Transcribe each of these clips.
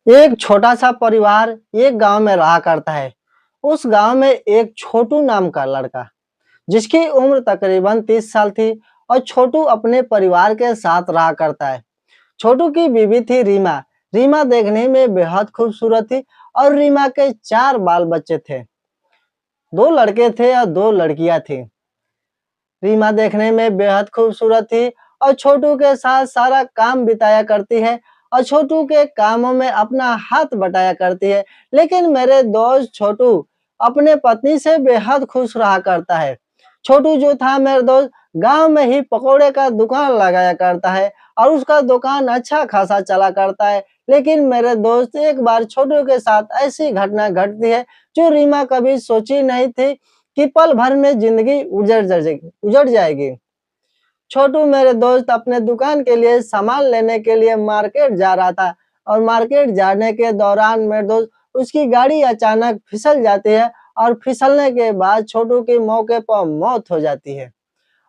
एक छोटा सा परिवार एक गांव में रहा करता है। उस गांव में एक छोटू नाम का लड़का, जिसकी उम्र तकरीबन 30 साल थी, और छोटू अपने परिवार के साथ रहा करता है। छोटू की बीवी थी रीमा। रीमा देखने में बेहद खूबसूरत थी और रीमा के 4 बाल बच्चे थे। 2 लड़के थे और 2 लड़कियां थी। रीमा देखने में बेहद खूबसूरत थी और छोटू के साथ सारा काम बिताया करती है और छोटू के कामों में अपना हाथ बटाया करती है। लेकिन मेरे दोस्त छोटू अपने पत्नी से बेहद खुश रहा करता है। छोटू जो था मेरे दोस्त, गांव में ही पकोड़े का दुकान लगाया करता है और उसका दुकान अच्छा खासा चला करता है। लेकिन मेरे दोस्त, एक बार छोटू के साथ ऐसी घटना घटती है जो रीमा कभी सोची नहीं थी कि पल भर में जिंदगी उजड़ जाएगी। छोटू मेरे दोस्त अपने दुकान के लिए सामान लेने के लिए मार्केट जा रहा था और मार्केट जाने के दौरान मेरे दोस्त, उसकी गाड़ी अचानक फिसल जाती है और फिसलने के बाद छोटू की मौके पर मौत हो जाती है।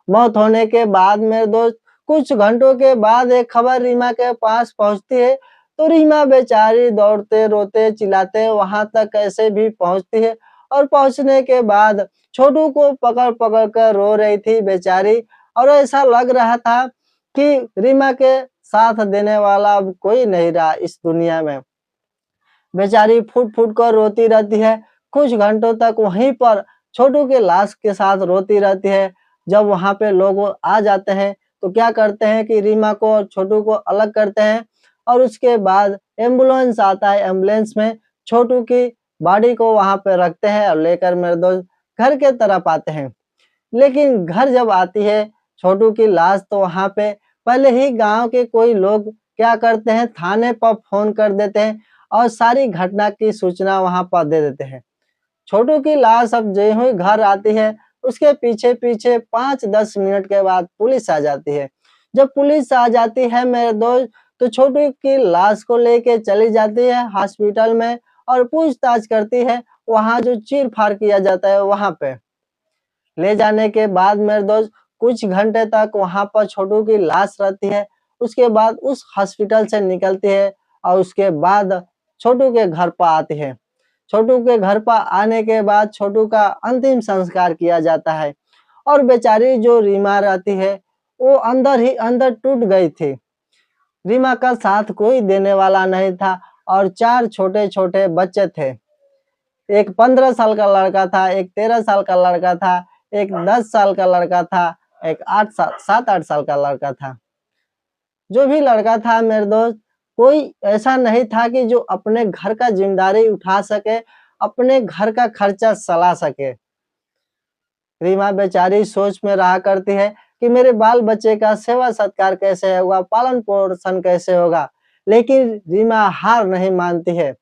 मौत होने के बाद मेरे दोस्त, कुछ घंटों के बाद एक खबर रीमा के पास पहुंचती है। तो रीमा बेचारी दौड़ते रोते चिल्लाते वहां तक कैसे भी पहुंचती है और पहुंचने के बाद छोटू को पकड़ पकड़ कर रो रही थी बेचारी। और ऐसा लग रहा था कि रीमा के साथ देने वाला अब कोई नहीं रहा इस दुनिया में। बेचारी फूट फूट कर रोती रहती है। कुछ घंटों तक वहीं पर छोटू के लाश के साथ रोती रहती है। जब वहां पे लोग आ जाते हैं तो क्या करते हैं कि रीमा को और छोटू को अलग करते हैं और उसके बाद एम्बुलेंस आता है। एम्बुलेंस में छोटू की बॉडी को वहां पे रखते हैं और लेकर मेरे दोस्त घर के तरफ आते हैं। लेकिन घर जब आती है छोटू की लाश, तो वहां पे पहले ही गांव के कोई लोग क्या करते हैं, थाने पर फोन कर देते हैं और सारी घटना की सूचना वहां पर दे देते हैं। छोटू की लाश अब जो ही घर आती है, उसके पीछे पीछे 5-10 मिनट के बाद पुलिस आ जाती है। जब पुलिस आ जाती है मेरे दोस्त, तो छोटू की लाश को लेके चली जाती है हॉस्पिटल में और पूछताछ करती है। वहां जो चीर फाड़ किया जाता है वहां पे ले जाने के बाद मेरे दोस्त, कुछ घंटे तक वहां पर छोटू की लाश रहती है। उसके बाद उस हॉस्पिटल से निकलती है और उसके बाद छोटू के घर पर आती है। छोटू के घर पर आने के बाद छोटू का अंतिम संस्कार किया जाता है और बेचारी जो रीमा रहती है, वो अंदर ही अंदर टूट गई थी। रीमा का साथ कोई देने वाला नहीं था और 4 छोटे छोटे बच्चे थे। एक 15 साल का लड़का था, एक 13 साल का लड़का था, एक 10 साल का लड़का था, एक 7-8 साल का लड़का था। जो भी लड़का था मेरे दोस्त, कोई ऐसा नहीं था कि जो अपने घर का जिम्मेदारी उठा सके, अपने घर का खर्चा चला सके। रीमा बेचारी सोच में रहा करती है कि मेरे बाल बच्चे का सेवा सत्कार कैसे होगा, पालन पोषण कैसे होगा। लेकिन रीमा हार नहीं मानती है,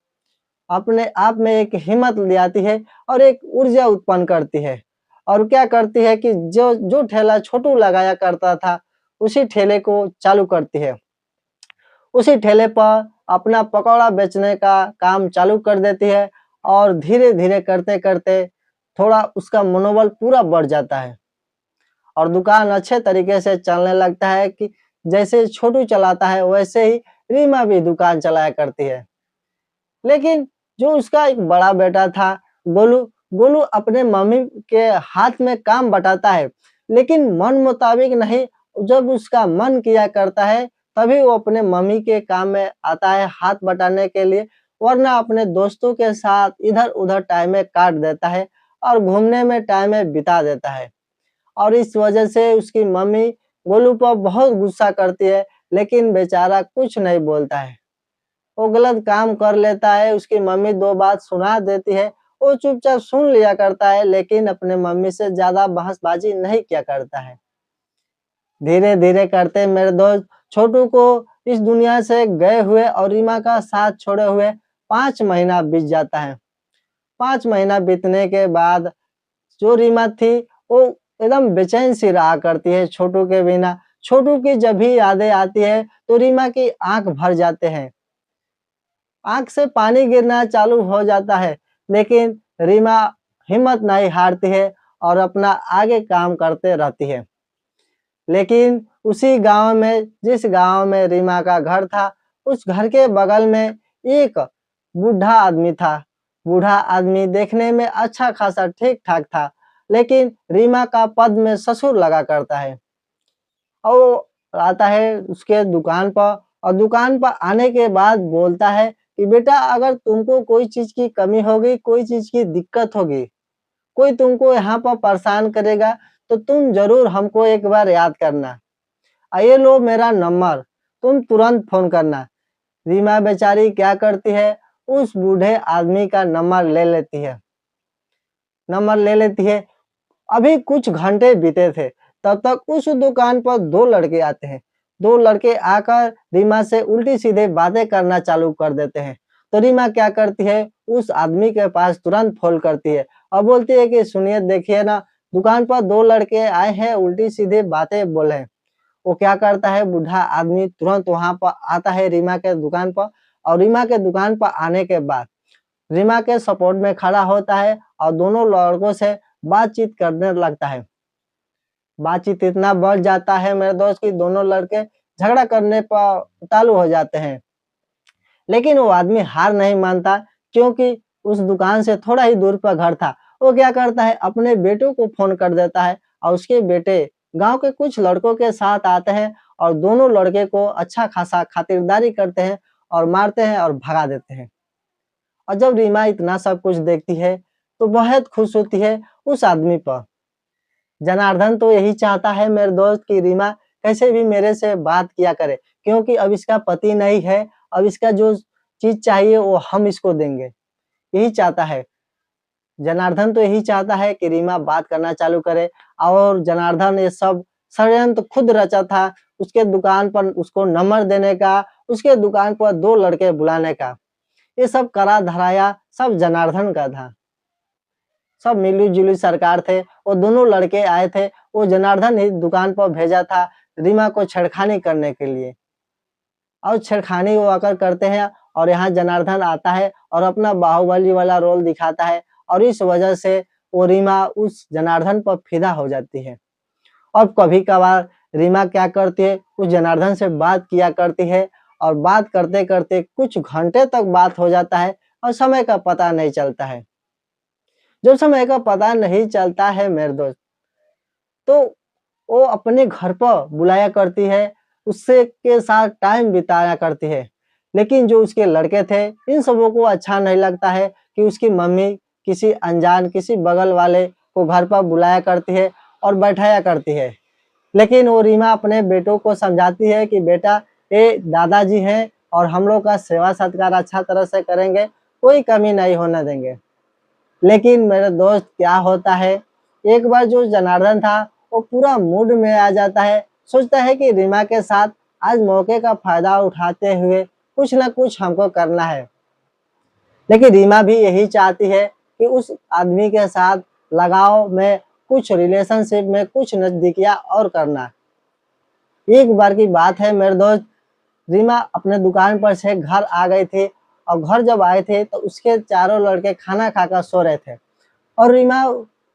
अपने आप में एक हिम्मत ले आती है और एक ऊर्जा उत्पन्न करती है। और क्या करती है कि जो जो ठेला छोटू लगाया करता था, उसी ठेले को चालू करती है। उसी ठेले पर अपना पकौड़ा बेचने का काम चालू कर देती है और धीरे धीरे करते करते थोड़ा उसका मनोबल पूरा बढ़ जाता है और दुकान अच्छे तरीके से चलने लगता है कि जैसे छोटू चलाता है वैसे ही रीमा भी दुकान चलाया करती है। लेकिन जो उसका एक बड़ा बेटा था, गोलू, गोलू अपने मम्मी के हाथ में काम बटाता है, लेकिन मन मुताबिक नहीं। जब उसका मन किया करता है तभी वो अपने मम्मी के काम में आता है हाथ बटाने के लिए, वरना अपने दोस्तों के साथ इधर उधर टाइम में काट देता है और घूमने में टाइम में बिता देता है। और इस वजह से उसकी मम्मी गोलू पर बहुत गुस्सा करती है, लेकिन बेचारा कुछ नहीं बोलता है। वो गलत काम कर लेता है, उसकी मम्मी 2 बात सुना देती है, वो चुपचाप सुन लिया करता है, लेकिन अपने मम्मी से ज़्यादा बहसबाजी नहीं किया करता है। धीरे-धीरे करते मेरे दोस्त, छोटू को इस दुनिया से गए हुए और रीमा का साथ छोड़े हुए 5 महीना बीत जाता है। 5 महीना बीतने के बाद जो रीमा थी, वो एकदम बेचैन सी रहा करती है छोटू के बिना। छोटू की जब भी यादें आती है, तो रीमा की आँख भर जाते हैं। आँख से पानी गिरना चालू हो जाता है, लेकिन रीमा हिम्मत नहीं हारती है और अपना आगे काम करते रहती है। लेकिन उसी गाँव में, जिस गाँव में रीमा का घर था, उस घर के बगल में एक बूढ़ा आदमी था। बूढ़ा आदमी देखने में अच्छा खासा ठीक ठाक था, लेकिन रीमा का पद में ससुर लगा करता है। और वो आता है उसके दुकान पर, और दुकान पर आने के बाद बोलता है कि बेटा, अगर तुमको कोई चीज की कमी होगी, कोई चीज की दिक्कत होगी, कोई तुमको यहाँ पर परेशान करेगा, तो तुम जरूर हमको एक बार याद करना। ये लो मेरा नंबर, तुम तुरंत फोन करना। रीमा बेचारी क्या करती है, उस बूढ़े आदमी का नंबर ले लेती है। अभी कुछ घंटे बीते थे, तब तक उस दुकान पर दो लड़के आते हैं। दो लड़के आकर रीमा से उल्टी सीधे बातें करना चालू कर देते हैं। तो रीमा क्या करती है, उस आदमी के पास तुरंत फोन करती है और बोलती है कि सुनिए, देखिए ना, दुकान पर दो लड़के आए हैं, उल्टी सीधे बातें बोले हैं। वो क्या करता है, बूढ़ा आदमी तुरंत वहां पर आता है रीमा के दुकान पर, और रीमा के दुकान पर आने के बाद रीमा के सपोर्ट में खड़ा होता है और दोनों लड़कों से बातचीत करने लगता है। बातचीत इतना बढ़ जाता है मेरे दोस्त कि दोनों लड़के झगड़ा करने पर चालू हो जाते हैं। लेकिन वो आदमी हार नहीं मानता, क्योंकि उस दुकान से थोड़ा ही दूर पर घर था। वो क्या करता है, अपने बेटों को फोन कर देता है, और उसके बेटे गांव के कुछ लड़कों के साथ आते हैं और दोनों लड़के को अच्छा खासा खातिरदारी करते हैं और मारते हैं और भगा देते हैं। और जब रीमा इतना सब कुछ देखती है तो बहुत खुश होती है उस आदमी पर। जनार्दन तो यही चाहता है मेरे दोस्त कि रीमा कैसे भी मेरे से बात किया करे, क्योंकि अब इसका पति नहीं है। अब इसका जो चीज चाहिए वो हम इसको देंगे, यही चाहता है। जनार्दन तो यही चाहता है कि रीमा बात करना चालू करे, और जनार्दन ये सब षड्यंत्र खुद रचा था। उसके दुकान पर उसको नंबर देने का, उसके दुकान पर दो लड़के बुलाने का, ये सब करा धराया सब जनार्दन का था। सब मिली-जुली सरकार थे। वो दोनों लड़के आए थे, वो जनार्दन ही दुकान पर भेजा था रीमा को छेड़खानी करने के लिए। और छेड़खानी वो आकर करते हैं, और यहाँ जनार्दन आता है और अपना बाहुबली वाला रोल दिखाता है, और इस वजह से वो रीमा उस जनार्दन पर फिदा हो जाती है। और कभी-कभार रीमा क्या करती है, उस जनार्दन से बात किया करती है, और बात करते-करते कुछ घंटे तक बात हो जाता है और समय का पता नहीं चलता है। जब समय का पता नहीं चलता है मेरे दोस्त, तो वो अपने घर पर बुलाया करती है, उससे के साथ टाइम बिताया करती है। लेकिन जो उसके लड़के थे, इन सबों को अच्छा नहीं लगता है कि उसकी मम्मी किसी अनजान, किसी बगल वाले को घर पर बुलाया करती है और बैठाया करती है। लेकिन वो रीमा अपने बेटों को समझाती है कि बेटा, ये दादाजी हैं और हम लोग का सेवा सत्कार अच्छा तरह से करेंगे, कोई कमी नहीं होने देंगे। लेकिन मेरे दोस्त क्या होता है, एक बार जो जनार्दन था वो पूरा मूड में आ जाता है, सोचता है कि रीमा के साथ आज मौके का फायदा उठाते हुए कुछ ना कुछ हमको करना है। लेकिन रीमा भी यही चाहती है कि उस आदमी के साथ लगाव में, कुछ रिलेशनशिप में कुछ नजदीकियां और करना। एक बार की बात है मेरे दोस्त, रीमा अपने दुकान पर से घर आ गई थी, और घर जब आए थे तो उसके चारों लड़के खाना खाकर सो रहे थे, और रीमा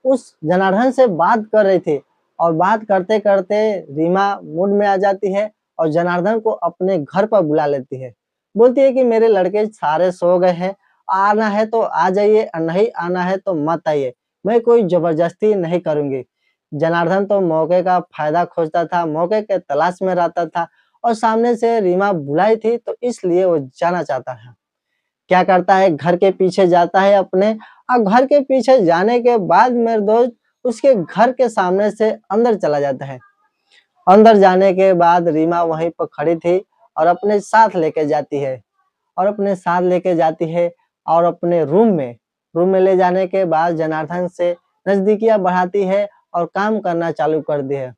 उस जनार्दन से बात कर रही थी। और बात करते करते रीमा मूड में आ जाती है और जनार्दन को अपने घर पर बुला लेती है। बोलती है कि मेरे लड़के सारे सो गए हैं, आना है तो आ जाइए और नहीं आना है तो मत आइए, मैं कोई जबरदस्ती नहीं करूंगी। जनार्दन तो मौके का फायदा खोजता था, मौके के तलाश में रहता था, और सामने से रीमा बुलाई थी तो इसलिए वो जाना चाहता था। क्या करता है, घर के पीछे जाता है अपने, और घर के पीछे जाने के बाद मेरे दोस्त उसके घर के सामने से अंदर चला जाता है। अंदर जाने के बाद रीमा वहीं पर खड़ी थी और अपने साथ लेके जाती है, और अपने रूम में ले जाने के बाद जनार्दन से नजदीकियां बढ़ाती है और काम करना चालू कर दी है।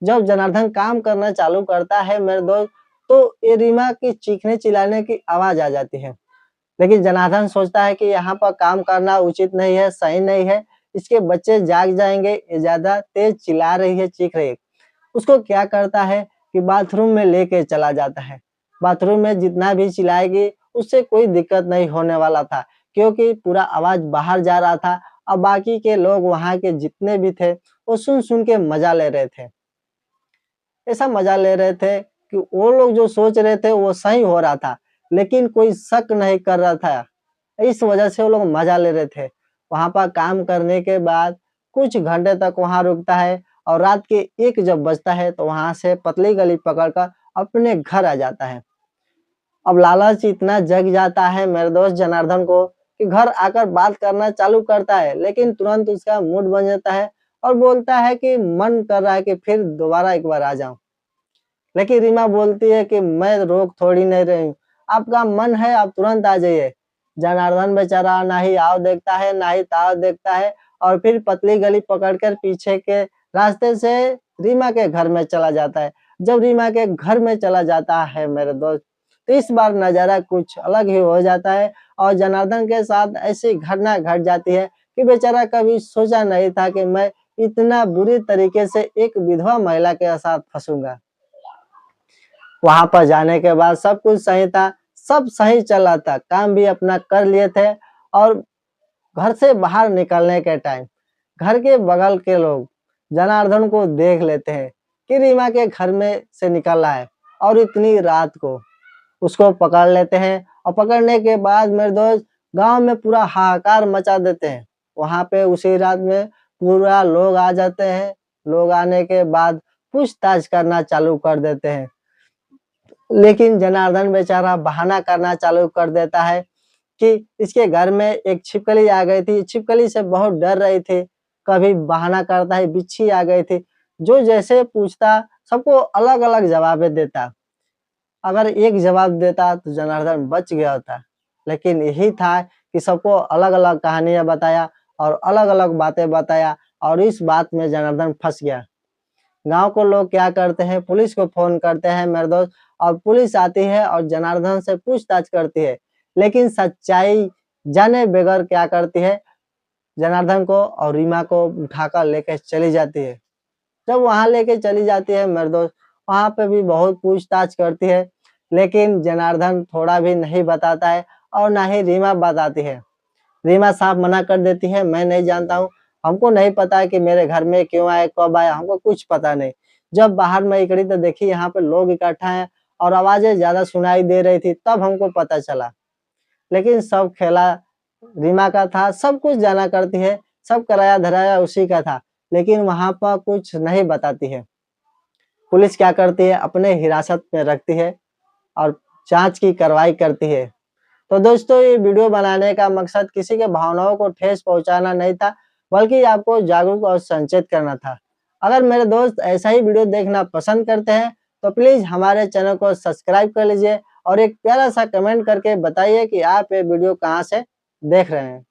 जब जनार्दन काम करना चालू करता है मेरे दोस्त, तो ये रीमा की चीखने चिल्लाने की आवाज आ जाती है। लेकिन जनार्दन सोचता है कि यहाँ पर काम करना उचित नहीं है, सही नहीं है, इसके बच्चे जाग जाएंगे, ये ज्यादा तेज चिल्ला रही है, चीख रही है। उसको क्या करता है कि बाथरूम में लेके चला जाता है। बाथरूम में जितना भी चिल्लाएगी उससे कोई दिक्कत नहीं होने वाला था, क्योंकि पूरा आवाज बाहर जा रहा था, और बाकी के लोग वहां के जितने भी थे वो सुन सुन के मजा ले रहे थे। ऐसा मजा ले रहे थे कि वो लोग जो सोच रहे थे वो सही हो रहा था। लेकिन कोई शक नहीं कर रहा था। इस वजह से वो लोग मजा ले रहे थे। वहां पर काम करने के बाद कुछ घंटे तक वहां रुकता है और रात के 1 जब बजता है तो वहां से पतली गली पकड़कर अपने घर आ जाता है। अब लालच इतना जग जाता है मेरे दोस्त जनार्दन को कि घर आकर बात करना चालू करता है, लेकिन तुरंत उसका मूड बन जाता है और बोलता है कि मन कर रहा है कि फिर दोबारा एक बार आ जाऊं। लेकिन रीमा बोलती है कि मैं रोक थोड़ी नहीं रही हूँ, आपका मन है आप तुरंत आ जाइए। जनार्दन बेचारा ना ही आओ देखता है ना ही ताव देखता है और फिर पतली गली पकड़कर पीछे के रास्ते से रीमा के घर में चला जाता है। जब रीमा के घर में चला जाता है मेरे दोस्त, तो इस बार नजारा कुछ अलग ही हो जाता है और जनार्दन के साथ ऐसी घटना घट जाती है कि बेचारा कभी सोचा नहीं था कि मैं इतना बुरी तरीके से एक विधवा महिला के साथ फंसूंगा। वहां पर जाने के बाद सब कुछ सही था, सब सही चल रहा था, काम भी अपना कर लिए थे और घर से बाहर निकलने के टाइम घर के बगल के लोग जनार्दन को देख लेते हैं कि रीमा के घर में से निकल रहा है और इतनी रात को उसको पकड़ लेते हैं और पकड़ने के बाद मेरे दोस्त गांव में पूरा हाहाकार मचा देते हैं। वहां पे उसी रात में पूरा लोग आ जाते हैं। लोग आने के बाद पूछताछ करना चालू कर देते हैं, लेकिन जनार्दन बेचारा बहाना करना चालू कर देता है कि इसके घर में एक छिपकली आ गई थी, छिपकली से बहुत डर रही थी। कभी बहाना करता है बिच्छी आ गई थी। जो जैसे पूछता सबको अलग-अलग जवाबें देता। अगर एक जवाब देता तो जनार्दन बच गया होता, लेकिन यही था कि सबको अलग-अलग कहानियाँ बताया और अलग-अलग बातें बताया और इस बात में जनार्दन फँस गया। गाँव को लोग क्या करते हैं, पुलिस को फ़ोन करते हैं मेरे दोस्त और पुलिस आती है और जनार्दन से पूछताछ करती है। लेकिन सच्चाई जाने बगैर क्या करती है, जनार्दन को और रीमा को उठाकर लेके चली जाती है। जब वहाँ लेके चली जाती है मेरे दोस्त, वहाँ पे भी बहुत पूछताछ करती है, लेकिन जनार्दन थोड़ा भी नहीं बताता है और ना ही रीमा बताती है। रीमा साफ मना कर देती है, मैं नहीं जानता हूँ, हमको नहीं पता है कि मेरे घर में क्यों आए, कब आए, हमको कुछ पता नहीं। जब बाहर मैं निकली तो देखी यहाँ पे लोग इकट्ठा हैं और आवाज़ें ज़्यादा सुनाई दे रही थी, तब हमको पता चला। लेकिन सब खेला रीमा का था, सब कुछ जाना करती है, सब कराया-धराया उसी का था, लेकिन वहाँ पर कुछ नहीं बताती है। पुलिस क्या करती है, अपने हिरासत में रखती है और जाँच की कार्रवाई करती है। तो दोस्तों ये वीडियो बनाने का मकसद किसी के भावनाओं को ठेस पहुंचाना नहीं था, बल्कि आपको जागरूक और संचेत करना था। अगर मेरे दोस्त ऐसा ही वीडियो देखना पसंद करते हैं तो प्लीज हमारे चैनल को सब्सक्राइब कर लीजिए और एक प्यारा सा कमेंट करके बताइए कि आप ये वीडियो कहाँ से देख रहे हैं।